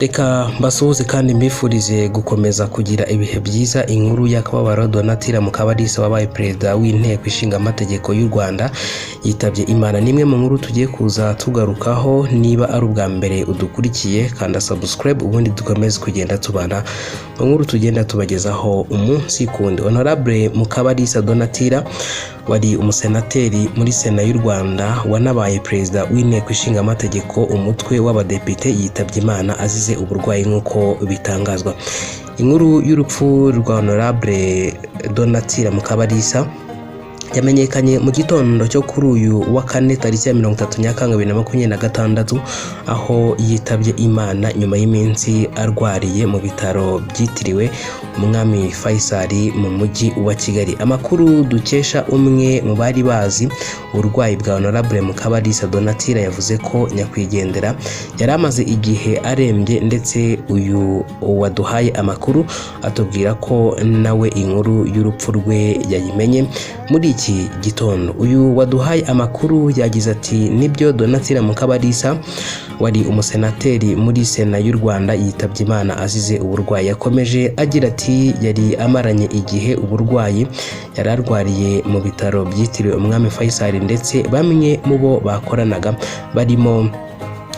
Reka mbasuhuze kandi mbifurize gukomeza kugira ibihe byiza. Inkuru y'akababaro Donatilla Mukabalisa wabaye perezida w'inteko ishinga amategeko y'u Rwanda yitabye Imana. Nimwe mu nkuru tugiye kuza tugarukaho. Niba ari ubwa mbere udukurikiye kanda subscribe ubundi dukomeze kugenda tubana mu nkuru tugenda tubagezaho umunsi kundi. Honorable Mukabalisa Donatilla wari umusenateri muri Sena y'u Rwanda wanabaye perezida w'inteko ishinga amategeko umutwe w'abadepite yitabye Imana azize uburwayi nk'uko bitangazwa. Inkuru y'urupfu rwa Honorable Donatilla Mukabalisa yamenyekanye mu gitondo cyo kuri uyu wa kane tariki ya 30 Nyakanga 2026 aho yitabye Imana nyuma y'iminsi arwariye mu bitaro byitiriwe Umwami Faisal mu mujyi wa Kigali. Amakuru dukesha umwe mu bari bazi uburwayi bwa Honorable Mukabalisa Donatilla yavuze ko nyakwigendera yari amaze igihe arembye, ndetse uyu waduhaye amakuru atubwira ko nawe inkuru y'urupfu rwe yayimenye muri iki gitondo. Uyu waduhaye amakuru yagize ati nibyo Donatilla Mukabalisa wari umusenateri muri Sena y'u Rwanda yitabye Imana azize uburwayi. Yakomeje agira ati yari amaranye igihe uburwayi, yari arwariye mu bitaro byitiriwe Umwami Faisal, ndetse bamwe mu bo bakoranaga barimo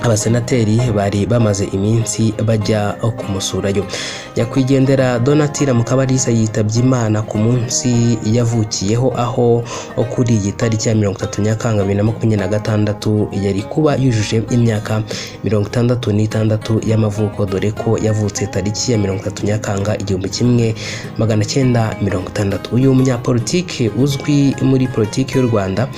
abasenateri bari bamaze iminsi bajya kumusurayo. Nyakwigendera Donatilla Mukabalisa yitabye Imana ku munsi yavukiyeho, aho kuri iyi tariki ya 30 Nyakanga 2026 yari kuba yujuje imyaka 66 y'amavuko, dore ko yavutse tariki ya 30 Nyakanga 1960. Uyu munyapolitike uzwi muri politiki y'u Rwanda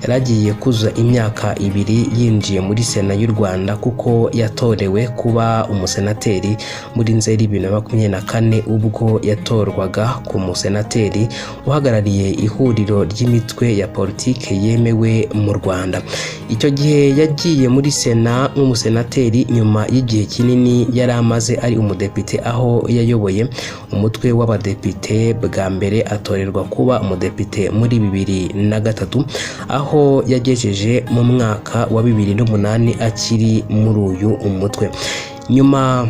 yaragiye kuzuza imyaka 2 yinjiye muri Sena y'u Rwanda, kuko yatorewe kuba umusenateri muri Nzeri 2024 ubwo yatorwaga ku musenateri uhagarariye ihuriro ry'imitwe ya politike yemewe mu Rwanda. Icyo gihe yagiye muri Sena nk'umusenateri nyuma y'igihe kinini yari amaze ari umudepite, aho yayoboye umutwe w'abadepite bwa mbere atorerwa kuba umudepite muri 2003, aho yagejeje mu mwaka wa 2008 akiri muri uyu umutwe. Nyuma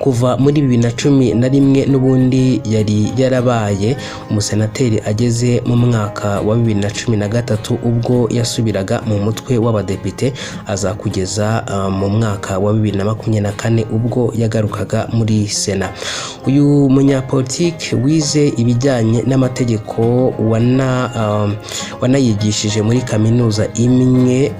kuva muri 2011 n'ubundi yari yarabaye umusenateri ageze mu mwaka wa 2013 ubwo yasubiraga mu mutwe w'abadepite, aza kugeza mu mwaka wa 2024 ubwo yagarukaga muri Sena. Uyu munyapolitike wize ibijyanye n'amategeko wanayigishije muri kaminuza imwe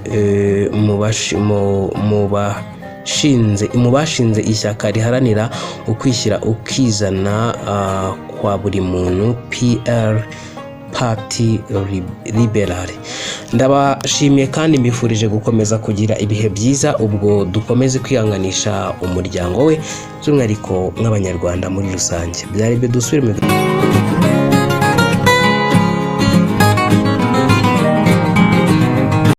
mu bashinze ishyaka riharanira ukwishyira ukizana kwa buri muntu PR Parti Liberal. Ndabashimiye kandi mbifurije gukomeza kugira ibihe byiza, ubwo dukomeze kwihanganisha umuryango we by'umwihariko nk'abanyarwanda muri rusange. Byari bidusubire mu